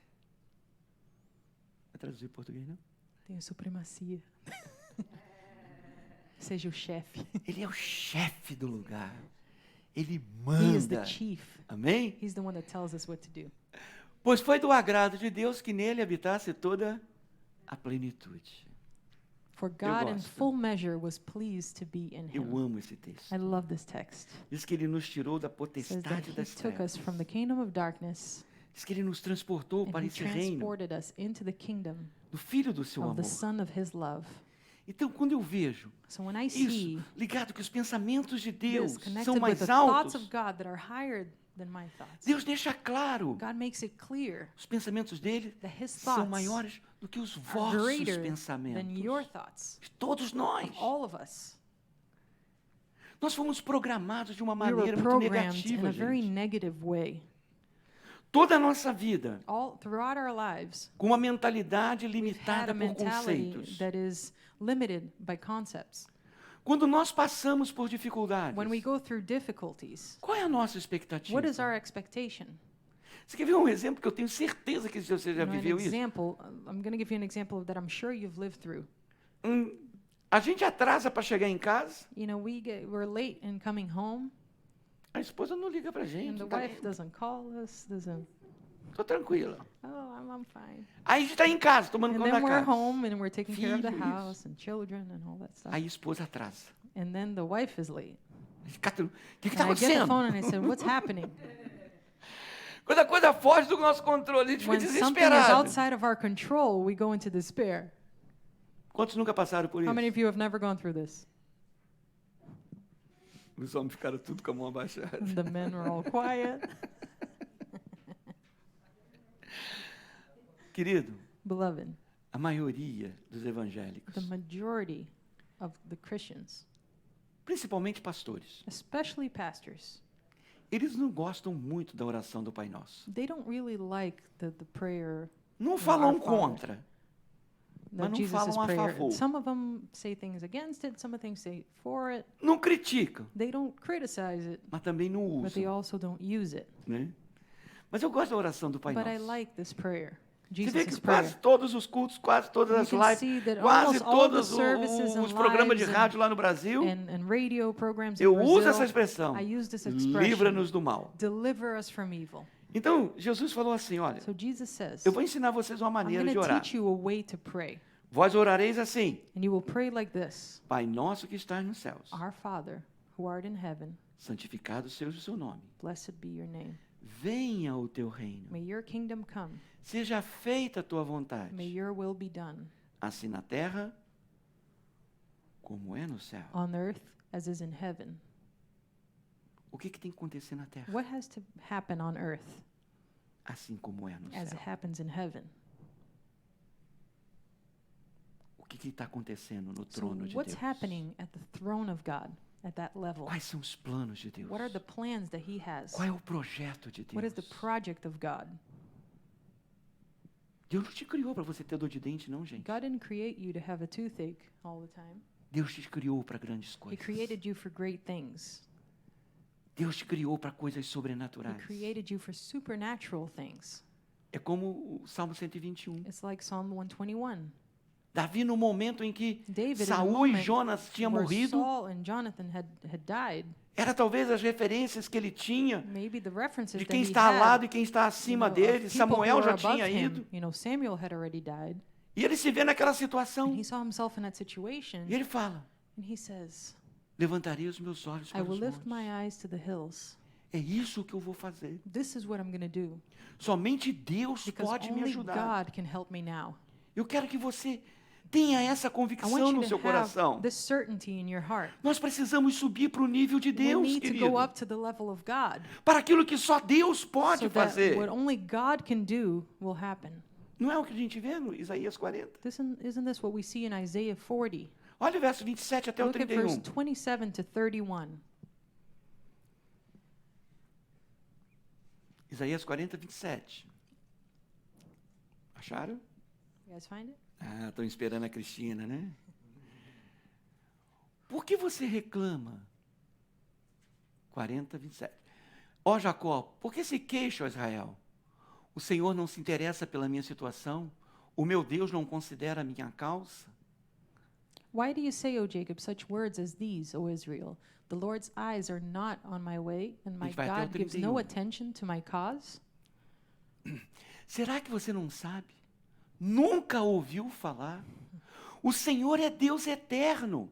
Vai traduzir em português, não? Tenha supremacia. Seja o chefe. Ele é o chefe do lugar. Ele He is the manda. chief. Amém? He's the one that tells us what to do. Pois foi do agrado de Deus que nele habitasse toda a plenitude. For God in gosto. full measure was pleased to be in Eu him. amo esse texto. I love this text. Diz que ele nos tirou da It says that potestade he das took us trevas. from the kingdom of darkness Diz que ele nos transportou and para he esse reino transported us into the kingdom do Filho do seu of the amor. Son of his love. Então, quando eu vejo So when I see isso, ligado que os pensamentos de this Deus connected são with mais the thoughts altos, of God that are higher than my thoughts, Deus deixa claro, God makes it clear os pensamentos dele that his são thoughts maiores do que os are vossos greater than pensamentos. your thoughts, De todos nós. of all of us. Nós fomos programados de uma We were maneira muito programmed in negativa, a very gente. negative way. Toda a nossa vida, All throughout our lives, com uma mentalidade we've had limitada a por mentality conceitos. that is limited by concepts. Quando nós passamos por dificuldades, When we go through difficulties, qual é a nossa expectativa? what is our expectation? Você quer ver um exemplo que eu tenho certeza que você já You know, an viveu isso? example, I'm going to give you an example that I'm sure you've lived through. A gente atrasa para chegar em casa, You know, we're late in coming home, a esposa não liga pra and gente. the Tá wife doesn't call us, doesn't, Tô tranquila. oh, I'm fine. Aí a gente está em casa, tomando And conta then da we're casa. home and we're taking care of the Filho, house and children and all that stuff. Aí a esposa atrasa. And then the wife is late. A gente fica, o que está And I get the acontecendo? phone and I said, what's happening? Quando a coisa foge do nosso controle, a gente fica When something is desesperado. outside of our control, we go into despair. Quantos nunca passaram por How isso? many of you have never gone through this? Os homens ficaram tudo com a mão abaixada. And the men were all quiet. Querido, Beloved, a maioria dos evangélicos, the majority of the Christians, principalmente pastores, especially pastors, eles não gostam muito da oração do Pai Nosso. they don't really like the prayer Não of falam our Father, contra, that mas não Jesus' falam a prayer. favor. Some of them say things against it, some of them say for it. não criticam, They don't criticize it, mas também não but they usam. also don't use it. Né? Mas eu gosto da oração do Pai But I Nosso. like this prayer, Você vê Jesus' que quase prayer. todos os cultos, quase todas You as can see lives, that quase almost all the todos services and os programas de lives rádio lá no Brasil, and radio programs in eu uso essa Brazil, expressão. I use this expression, Livra-nos do mal. deliver us from evil. Então, Jesus falou assim, olha, So Jesus says, eu vou ensinar vocês uma I'm maneira going de to orar. teach you a way to pray. Vós orareis assim, And you will pray like this: Pai nosso que estás nos céus, Our Father, who art in heaven, santificado seja o seu nome. blessed be your name. Venha o teu reino. May your kingdom come. Seja feita a tua May vontade, your will be done assim na terra como é no céu. on earth as is in heaven. O que tem que acontecer na terra? What has to happen on earth Assim como é no as it céu. happens in heaven? O que está acontecendo no So trono de what's Deus? happening at the throne of God at that level? Quais são os planos de Deus? What are the plans that he has? Qual é o projeto de What is the Deus? project of God? Deus não te criou para você ter dor de dente, não, gente. God didn't create you to have a toothache all the time. Deus te criou para grandes He coisas. created you for great things. Deus te criou para coisas He sobrenaturais. created you for supernatural things. É como o Salmo 121. It's like Psalm 121. Davi, no momento em que David, in the Saul e moment Jonas tinham where morrido, Saul and Jonathan had died, era talvez as referências que ele tinha maybe the references de that quem he está ao lado had, e quem está acima of dele. people Samuel who já were above tinha him. ido. Samuel had already died, E ele se vê naquela and situação. he saw himself in that situation, E ele fala: and he says, levantarei os meus olhos I para will os lift my montes. eyes to the hills. É isso que eu vou fazer. This is what I'm going to do, Somente Deus because pode me only ajudar. God can help me now. Eu quero que você tenha essa I want convicção you no to seu have coração. this certainty in your heart. Nós precisamos subir para o nível de We Deus, need to querido. go up to the level of God, Para aquilo que só Deus pode so that fazer. what only God can do will happen. Não é o que a gente vê no Isaías 40? Isn't this what we see in Isaiah 40? Olha o verso 27 até o Look at verse 31. 27 to 31. Isaías 40, 27. Acharam? You guys find it? Ah, estão esperando a Cristina, né? Por que você reclama? 40, 27. Ó Jacó, por que se queixa, ó Israel? O Senhor não se interessa pela minha situação? O meu Deus não considera a minha causa? Why do you say, O Jacob, such words as these, O Israel? The Lord's eyes are not on my way, and my gente vai até o God gives no 31. attention to my cause? Será que você não sabe? Nunca ouviu falar? O Senhor é Deus eterno,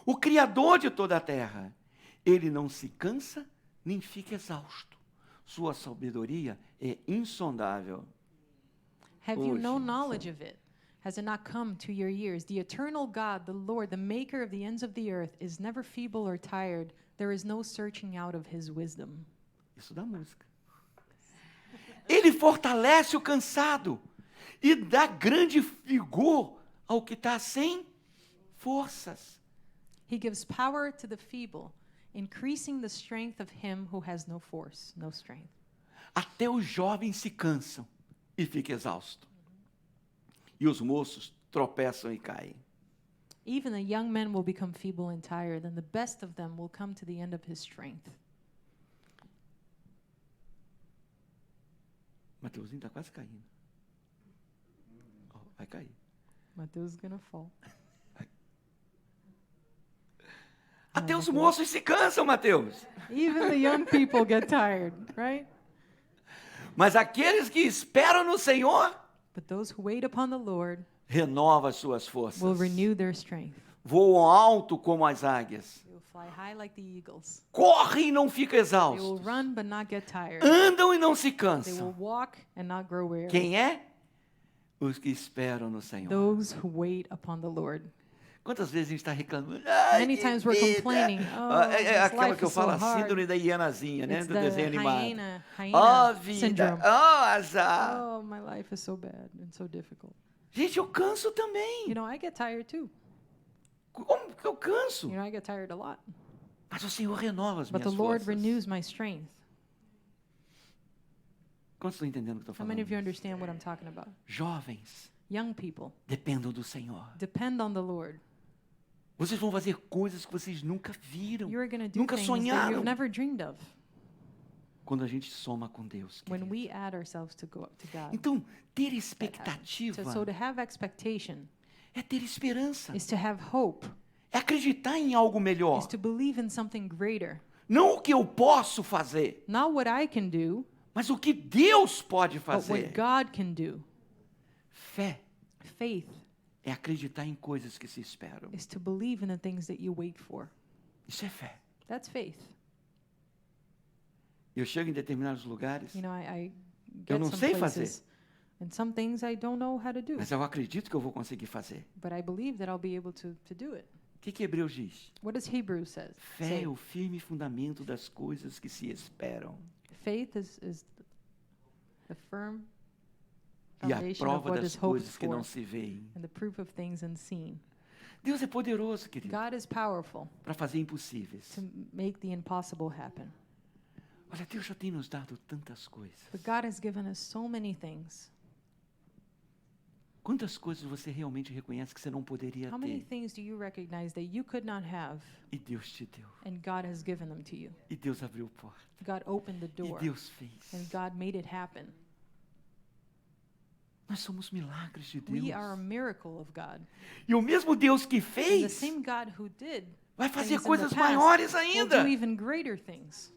o Criador de toda a terra. Ele não se cansa, nem fica exausto. Sua sabedoria é insondável. Have you Oh, no Jesus. knowledge of it? Has it not come to your ears? The eternal God, the Lord, the maker of the ends of the earth, is never feeble or tired. There is no searching out of his wisdom. Isso da música. Ele fortalece o cansado e dá grande vigor ao que está sem forças. He gives power to the feeble, increasing the strength of him who has no force, no strength. Até os jovens se cansam e ficam exaustos. E os moços tropeçam e caem. Even the young men will become feeble and tired, and the best of them will come to the end of his strength. Mateuzinho está quase caindo. Ó, vai cair. Mateus is gonna fall. Até os moços se cansam, Mateus. Even the young people get tired, right? Mas aqueles que esperam no Senhor, But those who wait upon the Lord renovam as suas forças. will renew their strength. Voam alto como as águias. They will fly high like the eagles. Correm e não ficam They will exaustos. run but not get tired. Andam e não se They will cansam. walk and not grow weary. Quem é? Os que esperam no Senhor. Those who wait upon the Lord. Quantas vezes a gente está reclamando? Ai, Many que times we're vida. complaining, É this aquela life que eu is so falo, a hard. síndrome da hienazinha, né? It's Do the desenho animado. hyena Ó vida, syndrome. ó azar. Oh, my life is so bad and so difficult. Gente, eu canso também. You know, I get tired too. Como que eu canso? You know, I get tired a lot. Mas o Senhor renova as But the minhas Lord forças. renews my strength. Quantos estão entendendo o que eu estou How many falando? of you understand what I'm talking about? Jovens, Young people, dependam do Senhor. depend on the Lord. Vocês vão fazer coisas que vocês nunca viram, You're going to do nunca things that sonharam. you've never dreamed of Quando a gente soma com Deus. when querido. we add ourselves to God. Então, ter That expectativa happens. So to have expectation é ter esperança. is to have hope, É acreditar em algo melhor. is to believe in something greater. Não o que eu posso fazer, Not what I can do, mas o que Deus pode but what fazer. God can do. Fé Faith é acreditar em coisas que se esperam. is to believe in the things that you wait for. Isso é fé. That's faith. Eu chego em determinados lugares, You know, I Eu get não some sei fazer. places, and some things I don't know how to do, mas eu acredito que eu vou conseguir fazer. but I believe that I'll be able to do it. O que Hebreus diz? What does Hebrews says? Fé Say? é o firme fundamento das coisas que se esperam Faith is the firm e a foundation of prova what das is hoped coisas que for não se veem. and the proof of things unseen. Deus é poderoso, querido, God is powerful para fazer impossíveis. to make the impossible happen. Olha, Deus já tem nos dado tantas coisas. But God has given us so many things. Quantas coisas você realmente reconhece que você não poderia How many ter things do you recognize that you could not have e Deus te deu? and God has given them to you? E Deus abriu porta. God opened the E door Deus fez. and God made it happen. Nós somos milagres de We are a Deus. miracle of God. E o mesmo Deus que And the fez same God who did vai fazer things in the coisas past maiores will ainda. do even greater things.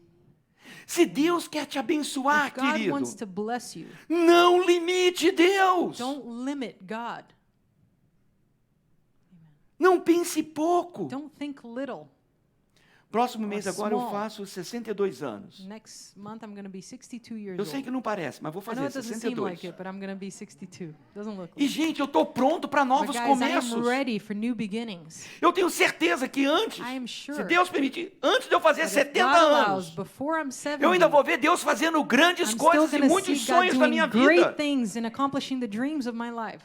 Se Deus quer te abençoar, If God querido, wants to bless you, não limite Deus. don't limit God. Não pense pouco. Don't think little. Próximo mês or agora eu small. faço 62 anos. Next month I'm going to be 62 years Eu sei old. que não parece, mas vou I know fazer it doesn't seem 62. like it, but I'm going to be 62. Doesn't look E, like it. gente, eu estou pronto para But novos guys, I começos. am ready for new beginnings. Eu tenho certeza que antes, I am se sure Deus permitir, antes de eu fazer that if 70 God allows, anos, before I'm 70, eu ainda vou ver Deus fazendo grandes I'm still coisas e going to muitos see God sonhos na doing minha great vida. things and accomplishing the dreams of my life.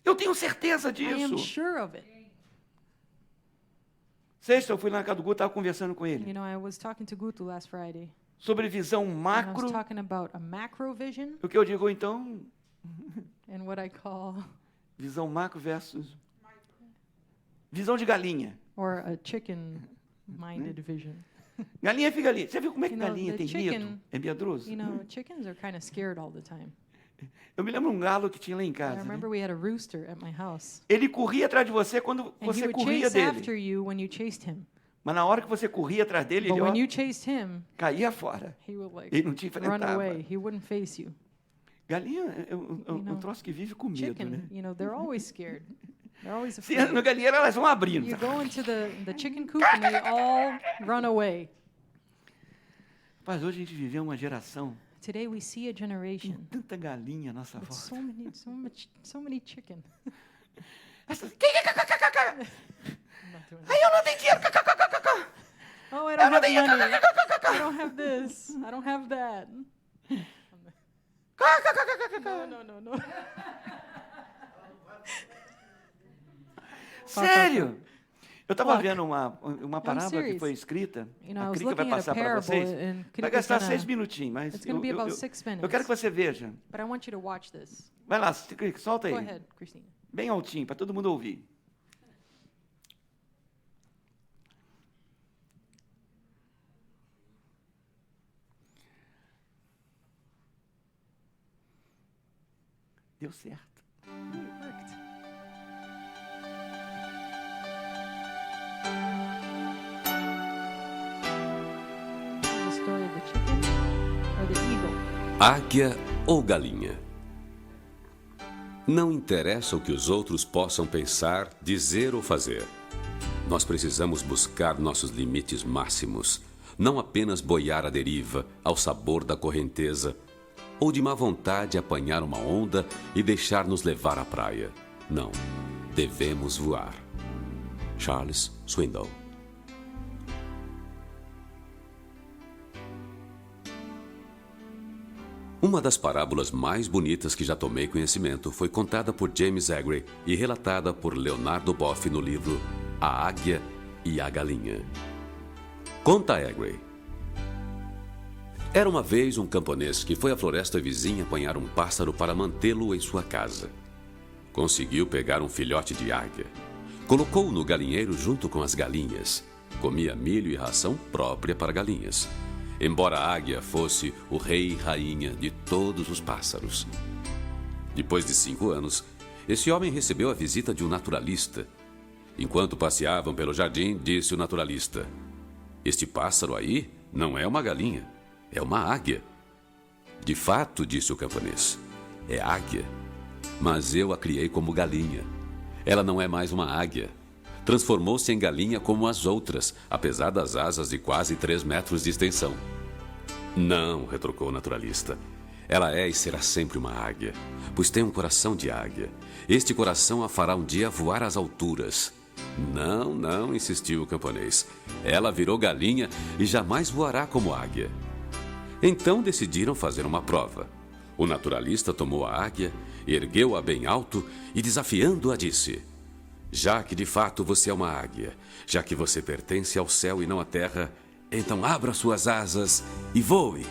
Eu tenho certeza I am disso. sure of it. Sexta, eu fui lá na casa do Guto, estava conversando com ele You know, I was talking to Gutu last Friday, sobre visão and I was macro. talking about a macro vision O que eu digo então, and what I call, visão macro versus visão de galinha. or a chicken-minded vision. Galinha fica ali. Você viu como é que You know, galinha the tem chicken- medo? É medroso? You know, chickens are kind of scared all the time. Eu me lembro um galo que tinha lá em I casa. Né? remember we had a rooster at my house, Ele corria atrás de você quando and he você would corria chase after dele. you when you chased him. Mas na hora que você corria atrás dele, But ele ó, when you chased him, caía fora. he would like Ele não te run enfrentava. away. He wouldn't face you. Galinha é um You know, troço que vive com medo, Chicken, né? you know, they're always scared. They're always Se afraid. no galinheiro elas vão abrindo. You go into the chicken coop and they all run away. Mas hoje a gente viveu uma geração Today we see a com generation tanta galinha à nossa with volta. so many chicken. Essas- I'm not doing Ai, that. eu não tenho dinheiro. Oh, I Eu don't não have tenho. money. I don't have this. I don't have that. No. Sério? Eu estava Clock. vendo uma parábola que serious. foi escrita. You know, I A was Crica vai looking at a passar para parable vocês. and Vai Krika's gastar gonna, 6 minutinhos, mas it's going to be about 6 minutes. eu quero que você veja. But I want you to watch this. Vai lá, Crica, solta Go aí. ahead, Christina. Bem altinho, para todo mundo ouvir. Deu certo. It worked. The story of the chicken or the eagle. Águia ou galinha? Não interessa o que os outros possam pensar, dizer ou fazer. Nós precisamos buscar nossos limites máximos, não apenas boiar à deriva, ao sabor da correnteza, ou de má vontade apanhar uma onda e deixar-nos levar à praia. Não, devemos voar. Charles Swindoll. Uma das parábolas mais bonitas que já tomei conhecimento foi contada por James Aggrey e relatada por Leonardo Boff no livro A Águia e a Galinha. Conta Aggrey. Era uma vez um camponês que foi à floresta vizinha apanhar um pássaro para mantê-lo em sua casa. Conseguiu pegar um filhote de águia. Colocou-o no galinheiro junto com as galinhas. Comia milho e ração própria para galinhas. Embora a águia fosse o rei e rainha de todos os pássaros. Depois de 5 anos, esse homem recebeu a visita de um naturalista. Enquanto passeavam pelo jardim, disse o naturalista: "Este pássaro aí não é uma galinha, é uma águia." "De fato", disse o camponês, "é águia. Mas eu a criei como galinha. Ela não é mais uma águia. Transformou-se em galinha como as outras, apesar das asas de quase 3 metros de extensão." "Não", retrucou o naturalista. "Ela é e será sempre uma águia, pois tem um coração de águia. Este coração a fará um dia voar às alturas." Não", insistiu o camponês. "Ela virou galinha e jamais voará como águia." Então decidiram fazer uma prova. O naturalista tomou a águia, ergueu-a bem alto e, desafiando-a, disse: "Já que de fato você é uma águia, já que você pertence ao céu e não à terra, então abra suas asas e voe."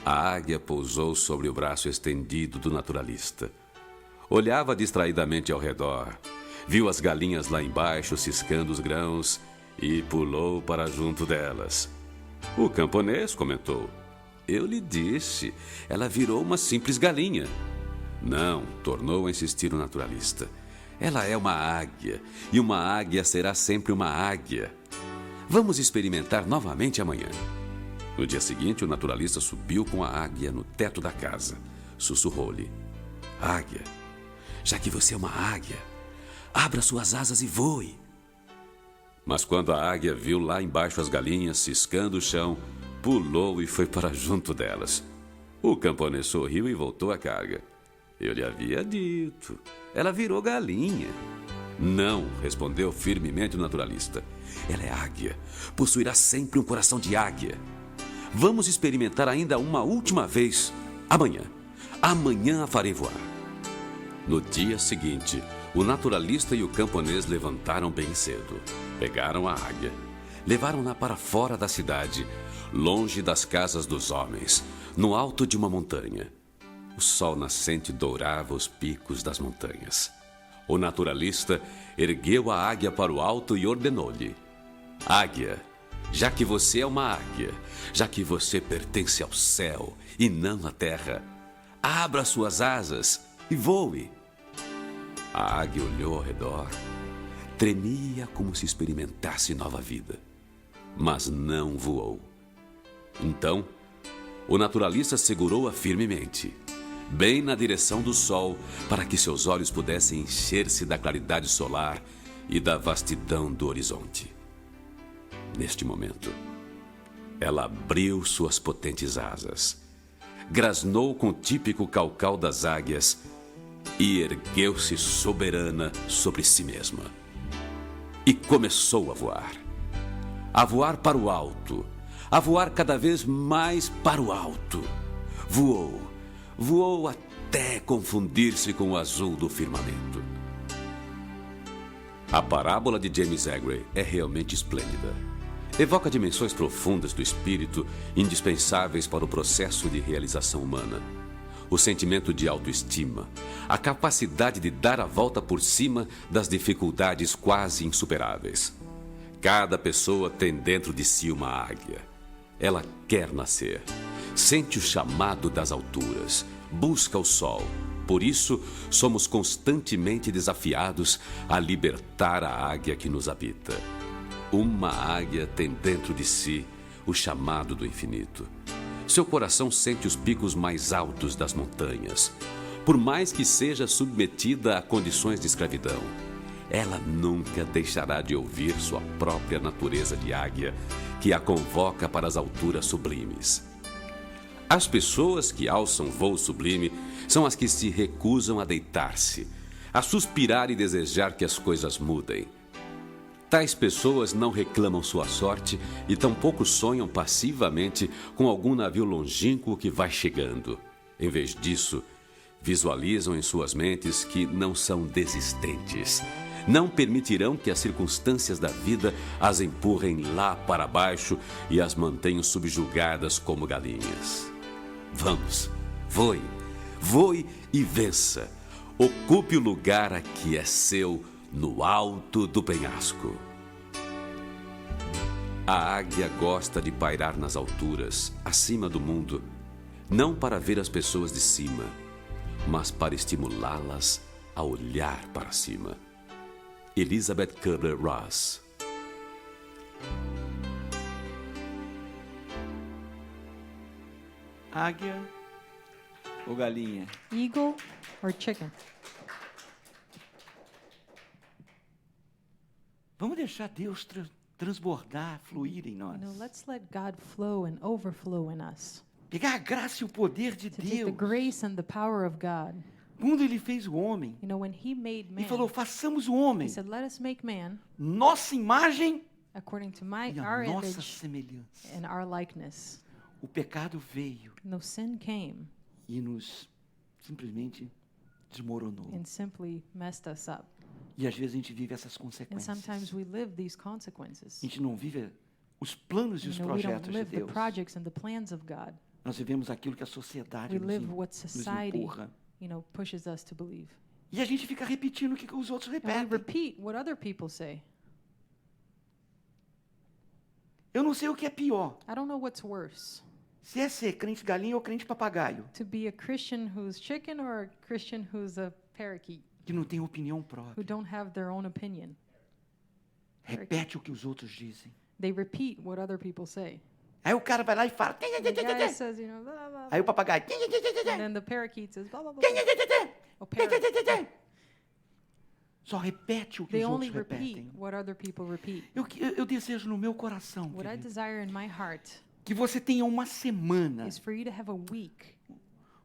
A águia pousou sobre o braço estendido do naturalista. Olhava distraidamente ao redor, viu as galinhas lá embaixo ciscando os grãos e pulou para junto delas. O camponês comentou: "Eu lhe disse, ela virou uma simples galinha." Não, tornou a insistir o naturalista. Ela é uma águia, e uma águia será sempre uma águia. Vamos experimentar novamente amanhã. No dia seguinte, o naturalista subiu com a águia no teto da casa. Sussurrou-lhe: Águia, já que você é uma águia, abra suas asas e voe. Mas quando a águia viu lá embaixo as galinhas ciscando o chão, pulou e foi para junto delas. O camponês sorriu e voltou à carga. Eu lhe havia dito. Ela virou galinha. Não, respondeu firmemente o naturalista. Ela é águia. Possuirá sempre um coração de águia. Vamos experimentar ainda uma última vez. Amanhã. Amanhã a farei voar. No dia seguinte, o naturalista e o camponês levantaram bem cedo. Pegaram a águia. Levaram-na para fora da cidade, longe das casas dos homens, no alto de uma montanha. O sol nascente dourava os picos das montanhas. O naturalista ergueu a águia para o alto e ordenou-lhe: Águia, já que você é uma águia, já que você pertence ao céu e não à terra, abra suas asas e voe. A águia olhou ao redor, tremia como se experimentasse nova vida, mas não voou. Então, o naturalista segurou-a firmemente, bem na direção do sol, para que seus olhos pudessem encher-se da claridade solar e da vastidão do horizonte. Neste momento, ela abriu suas potentes asas, grasnou com o típico caucau das águias e ergueu-se soberana sobre si mesma. E começou a voar para o alto, a voar cada vez mais para o alto. Voou até confundir-se com o azul do firmamento. A parábola de James Aggrey é realmente esplêndida. Evoca dimensões profundas do espírito, indispensáveis para o processo de realização humana. O sentimento de autoestima, a capacidade de dar a volta por cima das dificuldades quase insuperáveis. Cada pessoa tem dentro de si uma águia. Ela quer nascer, sente o chamado das alturas, busca o sol. Por isso, somos constantemente desafiados a libertar a águia que nos habita. Uma águia tem dentro de si o chamado do infinito. Seu coração sente os picos mais altos das montanhas. Por mais que seja submetida a condições de escravidão, ela nunca deixará de ouvir sua própria natureza de águia, que a convoca para as alturas sublimes. As pessoas que alçam voo sublime são as que se recusam a deitar-se, a suspirar e desejar que as coisas mudem. Tais pessoas não reclamam sua sorte e tampouco sonham passivamente com algum navio longínquo que vai chegando. Em vez disso, visualizam em suas mentes que não são desistentes. Não permitirão que as circunstâncias da vida as empurrem lá para baixo e as mantenham subjugadas como galinhas. Vamos, voe e vença. Ocupe o lugar a que é seu no alto do penhasco. A águia gosta de pairar nas alturas, acima do mundo, não para ver as pessoas de cima, mas para estimulá-las a olhar para cima. Elizabeth Kubler-Ross. Águia ou galinha? Eagle or chicken? Vamos deixar Deus transbordar, fluir em nós. Let's let God flow and overflow in us. Pegar a graça e o poder de To take the Deus. grace and the power of God. Quando Ele fez o homem, When He made man, Ele falou, façamos o homem, He said, "Let us make man nossa imagem according to e a our nossa image semelhança. and our likeness." O pecado veio No sin came e nos simplesmente desmoronou. and simply messed us up. E às vezes a gente vive essas And consequências. sometimes we live these consequences. A gente não vive os planos e os We don't projetos de live the Deus. projects and the plans of God. Nós vivemos aquilo que a sociedade We nos, live what nos society, empurra. pushes us to believe. E a gente fica repetindo o que os outros And we repetem. repeat what other people say. Eu não sei o que é pior. I don't know what's worse. Se é ser crente galinha ou crente papagaio, To be a Christian who's chicken or a Christian who's a parakeet, que não tem opinião who própria. don't have their own opinion. Repete o que os outros dizem. They repeat what other people say. Aí o cara vai lá e fala. The guy says, blah, blah, blah. Aí o papagaio. And then the parakeet says, blah, blah, blah. Oh, parrot. Só repete o que They os only outros repeat repetem. what other people repeat. Eu desejo no meu coração, What I querido, desire in my heart que você tenha uma semana, is for you to have a week,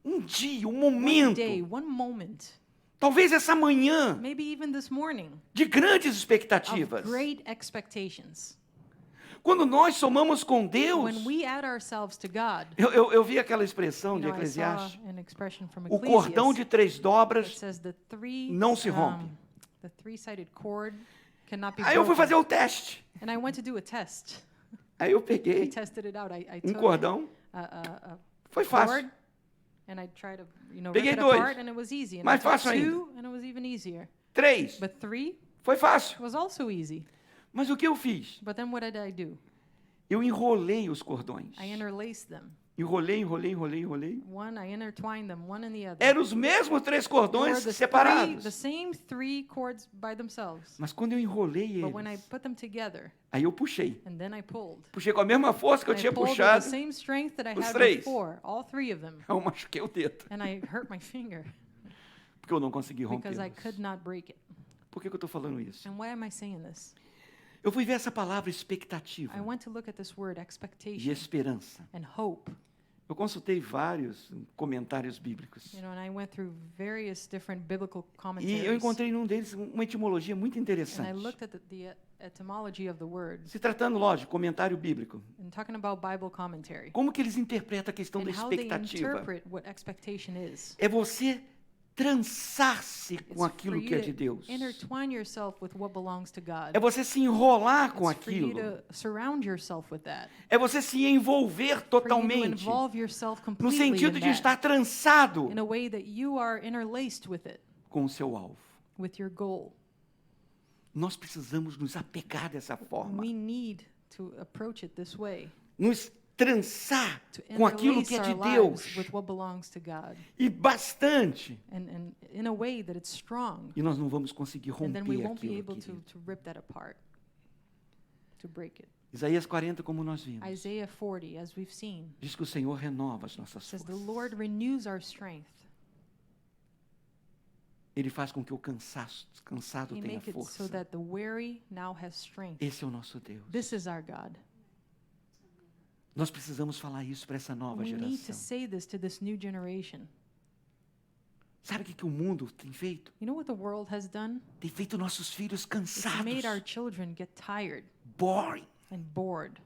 um dia, um one momento, day, one moment, talvez essa manhã, maybe even this morning, de grandes of expectativas. great expectations. Quando nós somamos com Deus, When we add ourselves to God, eu vi aquela expressão you de know, I saw Eclesiastes, an expression from o cordão Ecclesiastes de 3 that dobras. says não se rompe. the three-sided cord cannot be Aí eu fui broken. fazer o teste. And I went to do a test. Aí eu I peguei tested it out. I um took cordão, a foi fácil. cord and I tried to, Peguei rip it dois. apart, and it was easy. And Mais I took fácil ainda. 2, and it was even easier. 3, But 3 foi fácil. was also easy. Mas o que eu fiz? But then what did I do? Eu enrolei os cordões. I interlaced them. Enrolei. One, I intertwined them, one in the other. Eram os mesmos 3 They were cordões the separados. same 3 cords by themselves. Mas quando eu enrolei But when I eles, put them together, aí eu puxei. and then I pulled. Puxei com a mesma força que eu And I tinha pulled with the puxado. same strength that I os had 3. before, all 3 of them. Eu machuquei o dedo, And I hurt my finger porque eu não consegui because I rompê-los. could not break it. Por que eu estou falando isso? And why am I saying this? Eu fui ver essa palavra expectativa I went to look at this word e expectation esperança. and hope. Eu consultei vários comentários bíblicos. And I went through various different biblical E eu commentaries. encontrei num deles uma etimologia muito And I interessante. looked at the etymology of the word Se tratando, lógico, comentário bíblico. and talking about Bible commentary Como que eles interpretam a questão da and how they expectativa? interpret what expectation is. É você trançar-se It's com for aquilo you que é to de Deus. intertwine yourself with what belongs to God. É você se enrolar com It's for you aquilo. to surround yourself with that. É você se envolver For you to totalmente. involve yourself No completely sentido in de that, estar trançado in a way that you are interlaced with it, com o seu alvo. with your goal. Nós precisamos nos apegar dessa forma. We need to approach it this way, Nos trançar to com aquilo interlace que é de our lives Deus. with what belongs to God, E bastante. and in a way that it's strong, E nós não vamos conseguir and then we romper won't be aquilo, able querido. to rip that apart, to break it. Isaías 40, como nós vimos, Isaiah 40, as we've seen, diz que o Senhor renova as nossas says the forças. Lord renews our strength. Ele faz com que o cansado He tenha makes it so força. that the weary now has strength. Esse é o nosso Deus. This is our God. Nós precisamos falar isso para essa nova We need to geração. say this to this new generation. Sabe o que o mundo tem feito? You know what the world has done? Tem feito nossos filhos It's cansados, made our children get tired boring, and bored.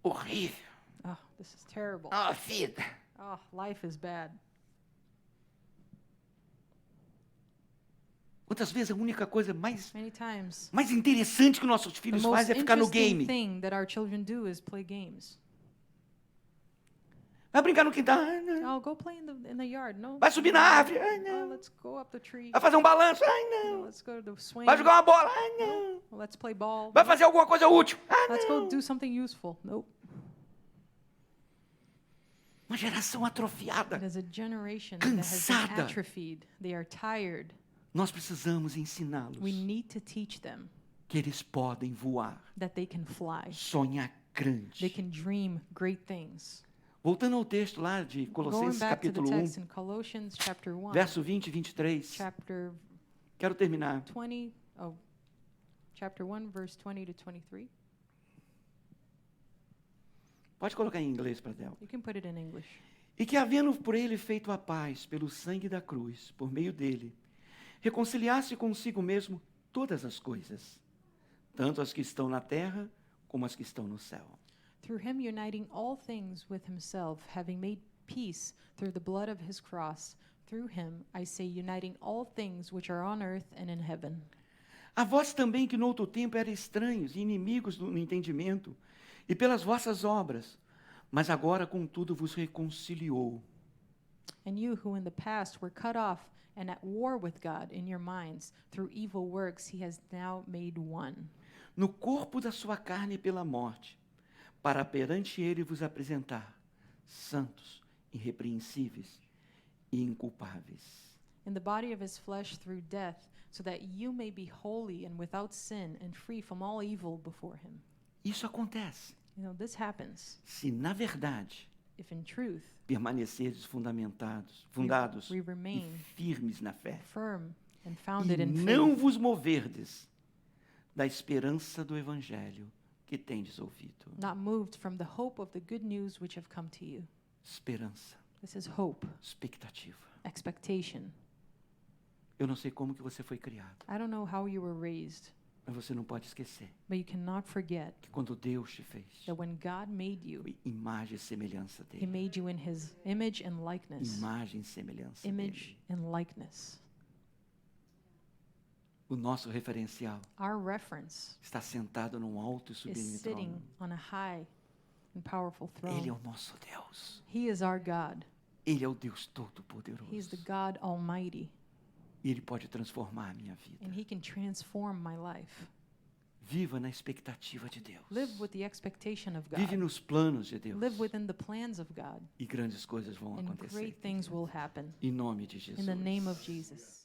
horrível. Oh, this is terrible. Ah, vida. Oh, life is bad. Quantas vezes a única coisa mais Many times, interessante que nossos the filhos most fazem é ficar no interesting game. thing that our children do is play games. Vai brincar no quintal. Ai, não. Oh, go play in the yard. No. Vai subir na árvore. Ai, Oh, não. let's go up the tree. Vai fazer um balanço. Ai, No, não. let's go to the swing. Vai jogar uma bola. Ai, não. Let's play ball. Vai fazer alguma coisa útil. Ai, Let's go não. do something useful. Nope. Uma geração atrofiada. It is a generation that has been Cansada. atrophied. They are tired. Nós precisamos ensiná-los We need to teach them que eles podem voar, that they can fly. sonhar They grande. can dream great things. Voltando ao texto lá de Going Colossenses back to the capítulo 1, text in Colossians chapter 1, verso 20 e 23. chapter Quero terminar. 20, oh, chapter 1, verse 20 to 23. Pode colocar em inglês para Del. You can put it in English. E que, havendo por ele feito a paz pelo sangue da cruz, por meio dele, reconciliasse consigo mesmo todas as coisas, tanto as que estão na terra como as que estão no céu. Through him uniting all things with himself, having made peace through the blood of his cross. Through him, I say, uniting all things which are on earth and in heaven. A vós também que noutro tempo eram estranhos e inimigos no entendimento, e pelas vossas obras, mas agora contudo vos reconciliou. And you who in the past were cut off and at war with God in your minds, through evil works he has now made one. No corpo da sua carne pela morte, para perante ele vos apresentar, santos, irrepreensíveis e inculpáveis. In the body of his flesh through death, so that you may be holy and without sin and free from all evil before him. Isso acontece You know, this happens se, na verdade, if in truth permanecerdes fundados we e remain firmes na fé, firm and e founded in não faith, vos moverdes da esperança do evangelho que tendes ouvido. not moved from the hope of the good news which have come to you. Esperança, This is hope, expectativa. expectation. Eu não sei como que você foi criado, I don't know how you were raised, mas você não pode esquecer but you cannot forget que quando Deus te fez, that when God made you, foi imagem e semelhança he dele. made you in his image and likeness. Imagem e semelhança Image dele. and likeness. O nosso referencial Our reference está sentado num alto e is sublime sitting trono. on a high and powerful Ele é o throne. nosso Deus. He is our God. Ele é o Deus He is Todo-Poderoso. the God Almighty, E Ele pode transformar a minha vida. and he can transform my life. Viva na expectativa de Deus. Live with the expectation of Vive God. nos planos de Deus. Live within the plans of God, E grandes coisas vão and acontecer. great things will happen. Em nome de Jesus. In the name of Jesus.